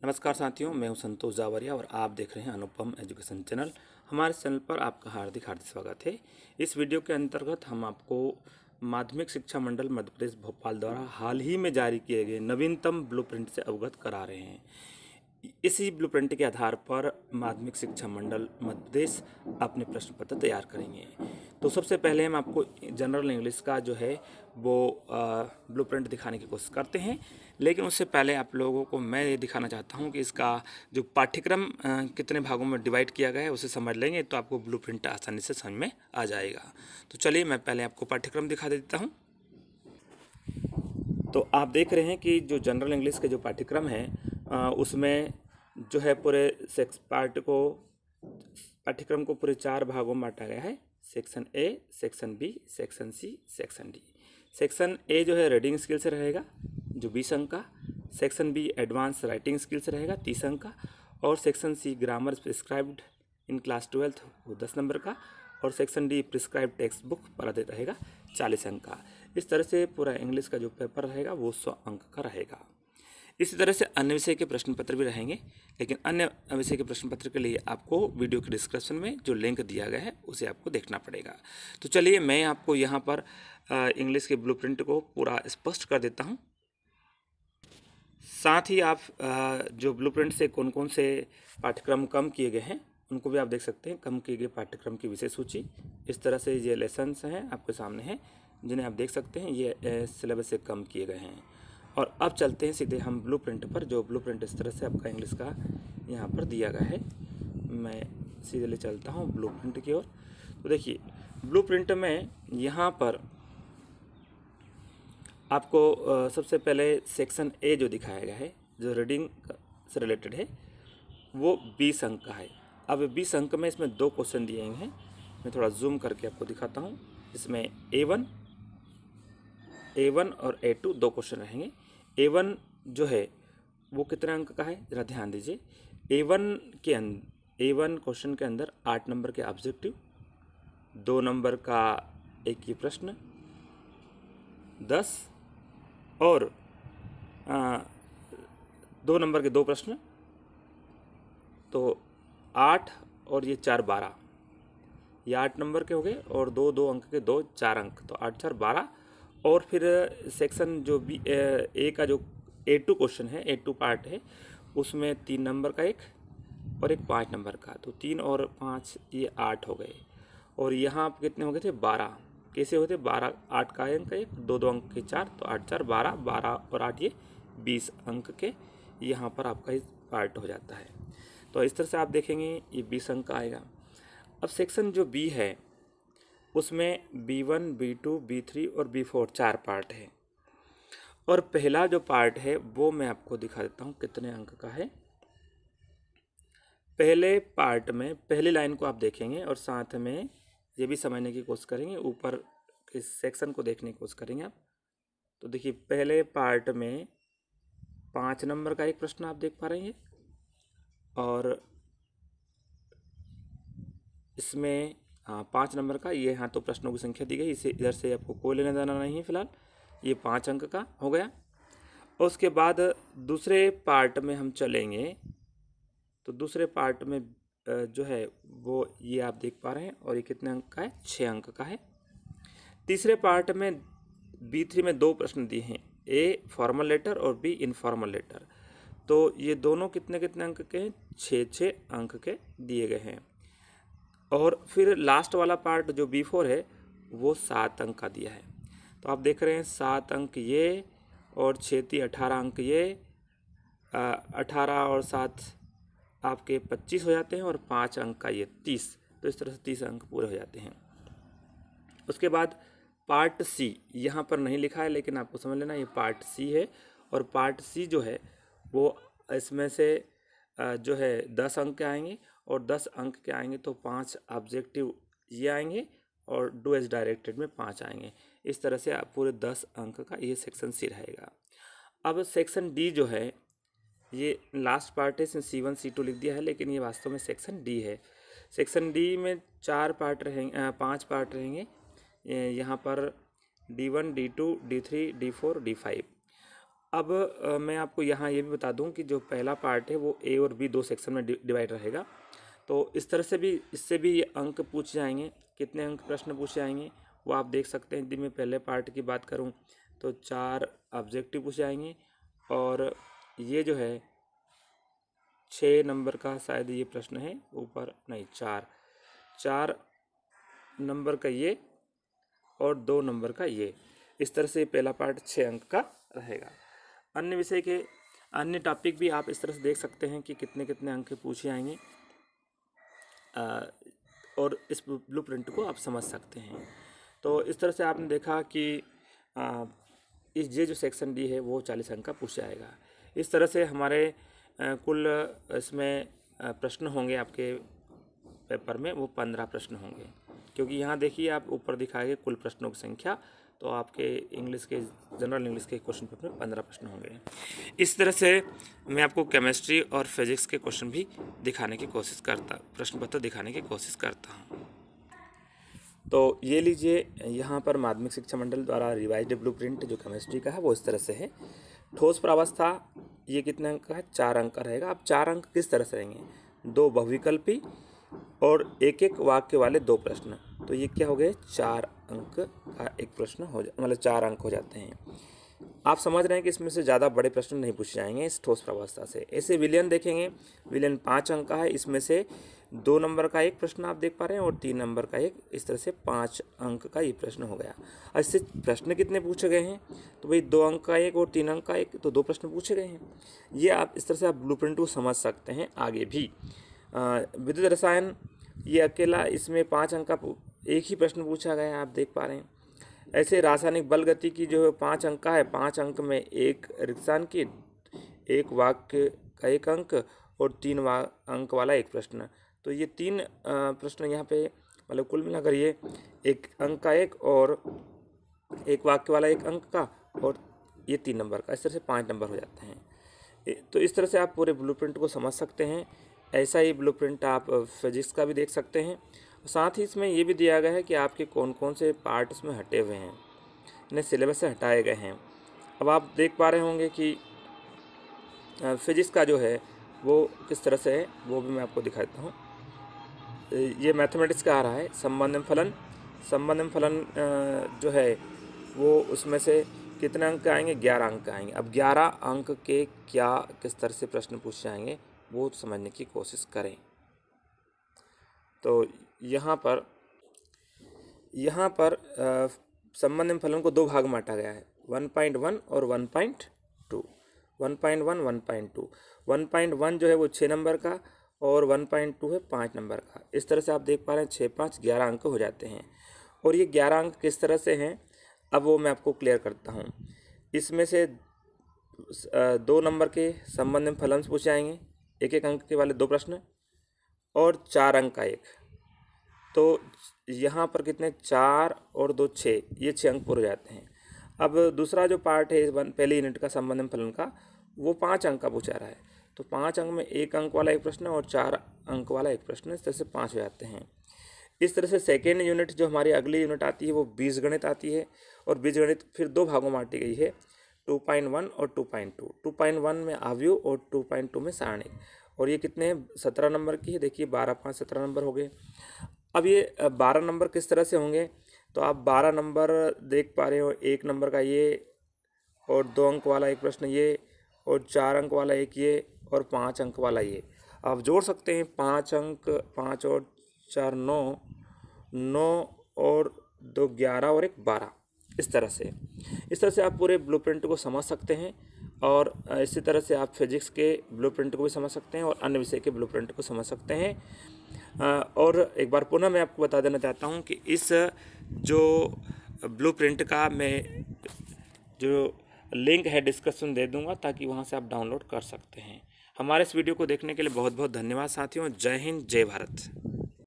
नमस्कार साथियों, मैं हूं संतोष जावरिया और आप देख रहे हैं अनुपम एजुकेशन चैनल। हमारे चैनल पर आपका हार्दिक हार्दिक स्वागत है। इस वीडियो के अंतर्गत हम आपको माध्यमिक शिक्षा मंडल मध्य प्रदेश भोपाल द्वारा हाल ही में जारी किए गए नवीनतम ब्लूप्रिंट से अवगत करा रहे हैं। इसी ब्लूप्रिंट के आधार पर माध्यमिक शिक्षा मंडल मध्य प्रदेश अपने प्रश्न पत्र तैयार करेंगे। तो सबसे पहले हम आपको जनरल इंग्लिश का जो है वो ब्लूप्रिंट दिखाने की कोशिश करते हैं, लेकिन उससे पहले आप लोगों को मैं ये दिखाना चाहता हूँ कि इसका जो पाठ्यक्रम कितने भागों में डिवाइड किया गया है उसे समझ लेंगे तो आपको ब्लूप्रिंट आसानी से समझ में आ जाएगा। तो चलिए मैं पहले आपको पाठ्यक्रम दिखा देता हूँ। तो आप देख रहे हैं कि जो जनरल इंग्लिश के जो पाठ्यक्रम है उसमें जो है पूरे पाठ्यक्रम को पूरे 4 भागों में बांटा गया है। Section A, section B, section C, section D. Section A जो है रीडिंग स्किल से रहेगा जो 20 अंक का। Section B advance writing skill से रहेगा 30 अंक का। और section C grammar prescribed in class 12 वो 10 नंबर का। और section D prescribe text book पर रहेगा 40 अंक का। इस तरह से पूरा इंग्लिश का जो पेपर रहेगा वो 100 अंक का रहेगा। इसी तरह से अन्य विषय के प्रश्न पत्र भी रहेंगे, लेकिन अन्य विषय के प्रश्न पत्र के लिए आपको वीडियो के डिस्क्रिप्शन में जो लिंक दिया गया है उसे आपको देखना पड़ेगा। तो चलिए मैं आपको यहाँ पर इंग्लिश के ब्लूप्रिंट को पूरा स्पष्ट कर देता हूँ। साथ ही आप जो ब्लूप्रिंट से कौन कौन से पाठ्यक्रम कम किए गए हैं उनको भी आप देख सकते हैं। कम किए गए पाठ्यक्रम की विषय सूची इस तरह से ये लेसन्स हैं आपके सामने हैं, जिन्हें आप देख सकते हैं। ये सिलेबस से कम किए गए हैं। और अब चलते हैं सीधे हम ब्लूप्रिंट पर। जो ब्लूप्रिंट इस तरह से आपका इंग्लिश का यहाँ पर दिया गया है। मैं सीधे ले चलता हूँ ब्लूप्रिंट की ओर। तो देखिए ब्लूप्रिंट में यहाँ पर आपको सबसे पहले सेक्शन ए जो दिखाया गया है जो रीडिंग से रिलेटेड है वो 20 अंक का है। अब 20 अंक में इसमें 2 क्वेश्चन दिए हैं। मैं थोड़ा जूम करके आपको दिखाता हूँ। इसमें A1 और A2 2 क्वेश्चन रहेंगे। A1 जो है वो कितने अंक का है ज़रा ध्यान दीजिए। A1 क्वेश्चन के अंदर 8 नंबर के ऑब्जेक्टिव, 2 नंबर का एक ही प्रश्न, 10 और 2 नंबर के 2 प्रश्न, तो 8 और ये 4 12, ये 8 नंबर के हो गए और 2 अंक के 2 4 अंक, तो 8 4 12। और फिर सेक्शन जो बी ए का जो A2 क्वेश्चन है, A2 पार्ट है, उसमें 3 नंबर का एक और एक 5 नंबर का, तो 3 और 5 ये 8 हो गए। और यहाँ कितने हो गए थे 12। कैसे होते 12, 8 का अंक एक, 2 अंक के 4, तो 8 4 12, 12 और 8 ये 20 अंक के यहाँ पर आपका इस पार्ट हो जाता है। तो इस तरह से आप देखेंगे ये 20 अंक का आएगा। अब सेक्शन जो बी है उसमें B1, B2, B3 और B4 4 पार्ट है। और पहला जो पार्ट है वो मैं आपको दिखा देता हूँ कितने अंक का है। पहले पार्ट में पहली लाइन को आप देखेंगे और साथ में ये भी समझने की कोशिश करेंगे, ऊपर के सेक्शन को देखने की कोशिश करेंगे आप। तो देखिए पहले पार्ट में 5 नंबर का एक प्रश्न आप देख पा रहे हैं और इसमें 5 नंबर का ये यहाँ तो प्रश्नों की संख्या दी गई, इसे इधर से आपको कोई लेना देना नहीं है फिलहाल। ये 5 अंक का हो गया। और उसके बाद दूसरे पार्ट में हम चलेंगे तो दूसरे पार्ट में जो है वो ये आप देख पा रहे हैं और ये कितने अंक का है 6 अंक का है। तीसरे पार्ट में B3 में 2 प्रश्न दिए हैं, A फॉर्मल लेटर और B इनफॉर्मल लेटर, तो ये दोनों कितने कितने अंक के हैं 6 अंक के दिए गए हैं। और फिर लास्ट वाला पार्ट जो B4 है वो 7 अंक का दिया है। तो आप देख रहे हैं 7 अंक ये और 6 18 अंक ये, 18 और 7 आपके 25 हो जाते हैं और 5 अंक का ये 30, तो इस तरह से 30 अंक पूरे हो जाते हैं। उसके बाद पार्ट सी यहाँ पर नहीं लिखा है लेकिन आपको समझ लेना ये पार्ट सी है। और पार्ट सी जो है वो इसमें से जो है 10 अंक के आएंगे और 10 अंक के आएंगे तो 5 ऑब्जेक्टिव ये आएंगे और डू एज डायरेक्टेड में 5 आएंगे। इस तरह से आप पूरे 10 अंक का ये सेक्शन सी रहेगा। अब सेक्शन डी जो है ये लास्ट पार्ट है, इसमें C1 C2 लिख दिया है लेकिन ये वास्तव में सेक्शन डी है। सेक्शन डी में 4 पार्ट रहेंगे, 5 पार्ट रहेंगे यहाँ पर D1, D2, D3, D4, D5। अब मैं आपको यहाँ ये भी बता दूं कि जो पहला पार्ट है वो ए और बी 2 सेक्शन में डिवाइड रहेगा। तो इस तरह से भी इससे भी अंक पूछे जाएंगे। कितने अंक प्रश्न पूछे जाएंगे वो आप देख सकते हैं। यदि मैं पहले पार्ट की बात करूं तो 4 ऑब्जेक्टिव पूछे जाएंगे और ये जो है 6 नंबर का शायद ये प्रश्न है, ऊपर नहीं 4 नंबर का ये और 2 नंबर का ये। इस तरह से पहला पार्ट 6 अंक का रहेगा। अन्य विषय के अन्य टॉपिक भी आप इस तरह से देख सकते हैं कि कितने कितने अंक पूछे आएंगे और इस ब्लूप्रिंट को आप समझ सकते हैं। तो इस तरह से आपने देखा कि इस जो सेक्शन डी है वो 40 अंक का पूछा जाएगा। इस तरह से हमारे कुल इसमें प्रश्न होंगे आपके पेपर में, वो 15 प्रश्न होंगे। क्योंकि यहाँ देखिए आप ऊपर दिखाएंगे कुल प्रश्नों की संख्या, तो आपके इंग्लिश के जनरल इंग्लिश के क्वेश्चन पेपर में 15 प्रश्न होंगे। इस तरह से मैं आपको केमिस्ट्री और फिजिक्स के क्वेश्चन भी दिखाने की कोशिश करता, प्रश्न पत्र दिखाने की कोशिश करता हूँ। तो ये लीजिए, यहाँ पर माध्यमिक शिक्षा मंडल द्वारा रिवाइज्ड ब्लूप्रिंट जो केमिस्ट्री का है वो इस तरह से है। ठोस प्रावस्था ये कितने अंक का है? 4 अंक का रहेगा। अब 4 अंक किस तरह से रहेंगे? 2 बहुविकल्पी और एक एक वाक्य वाले 2 प्रश्न। तो ये क्या हो गए? 4 अंक का एक प्रश्न हो मतलब 4 अंक हो जाते हैं। आप समझ रहे हैं कि इसमें से ज़्यादा बड़े प्रश्न नहीं पूछे जाएंगे इस ठोस प्रावस्था से। ऐसे विलयन देखेंगे, विलयन 5 अंक का है, इसमें से 2 नंबर का एक प्रश्न आप देख पा रहे हैं और 3 नंबर का एक। इस तरह से 5 अंक का ये प्रश्न हो गया। इससे प्रश्न कितने पूछे गए हैं? तो भाई 2 अंक का एक और 3 अंक का एक, तो 2 प्रश्न पूछे गए हैं। ये आप इस तरह से आप ब्लूप्रिंट को समझ सकते हैं। आगे भी विद्युत रसायन ये अकेला, इसमें 5 अंक का एक ही प्रश्न पूछा गया है, आप देख पा रहे हैं। ऐसे रासायनिक बल गति की जो 5 अंक का है, 5 अंक में एक रिक्सांकित, एक वाक्य का 1 अंक और 3 अंक वाला एक प्रश्न। तो ये 3 प्रश्न यहाँ पे मतलब कुल मिलाकर ये 1 अंक का एक और एक वाक्य वाला 1 अंक का और ये 3 नंबर का। इस तरह से 5 नंबर हो जाते हैं। तो इस तरह से आप पूरे ब्लूप्रिंट को समझ सकते हैं। ऐसा ही ब्लूप्रिंट आप फिजिक्स का भी देख सकते हैं। साथ ही इसमें ये भी दिया गया है कि आपके कौन कौन से पार्ट इसमें हटे हुए हैं, इन्हें सिलेबस से हटाए गए हैं। अब आप देख पा रहे होंगे कि फिजिक्स का जो है वो किस तरह से है, वो भी मैं आपको दिखाता हूँ। ये मैथमेटिक्स का आ रहा है। संबंध में फलन जो है वो उसमें से कितने अंक आएंगे? 11 अंक आएंगे। अब 11 अंक के क्या किस तरह से प्रश्न पूछे जाएंगे वो समझने की कोशिश करें। तो यहाँ पर संबंध में फलन को 2 भाग में बांटा गया है, 1.1 और 1.2। 1.1 1.2। 1.1 जो है वो 6 नंबर का और 1.2 है 5 नंबर का। इस तरह से आप देख पा रहे हैं 6 5 11 अंक हो जाते हैं। और ये 11 अंक किस तरह से हैं अब वो मैं आपको क्लियर करता हूँ। इसमें से 2 नंबर के संबंध में फलन से पूछे जाएंगे, 1 अंक के वाले 2 प्रश्न और 4 अंक का एक। तो यहाँ पर कितने? 4 और 2 6, ये 6 अंक पूरे जाते हैं। अब दूसरा जो पार्ट है पहले यूनिट का संबंध में फलन का, वो 5 अंक का पूछा रहा है। तो 5 अंक में 1 अंक वाला एक प्रश्न और 4 अंक वाला एक प्रश्न, इस तरह से 5 हो जाते हैं। इस तरह से सेकेंड यूनिट जो हमारी अगली यूनिट आती है वो बीजगणित आती है। और बीजगणित फिर 2 भागों में बांटी गई है, 2.1 और 2.2। 2.1 में आव्यूह और 2.2 में सारणिक। और ये कितने? 17 नंबर की है। देखिए 12 5 17 नंबर हो गए। अब ये 12 नंबर किस तरह से होंगे? तो आप 12 नंबर देख पा रहे हो, 1 नंबर का ये और 2 अंक वाला एक प्रश्न ये और 4 अंक वाला एक ये और 5 अंक वाला ये। आप जोड़ सकते हैं 5 अंक, 5 और 4 9 और 2 11 और 1 12। इस तरह से आप पूरे ब्लूप्रिंट को समझ सकते हैं। और इसी तरह से आप फिजिक्स के ब्लूप्रिंट को भी समझ सकते हैं और अन्य विषय के ब्लूप्रिंट को समझ सकते हैं। और एक बार पुनः मैं आपको बता देना चाहता हूं कि इस जो ब्लूप्रिंट का मैं जो लिंक है डिस्क्रिप्शन दे दूंगा, ताकि वहां से आप डाउनलोड कर सकते हैं। हमारे इस वीडियो को देखने के लिए बहुत बहुत धन्यवाद साथियों। जय हिंद, जय भारत।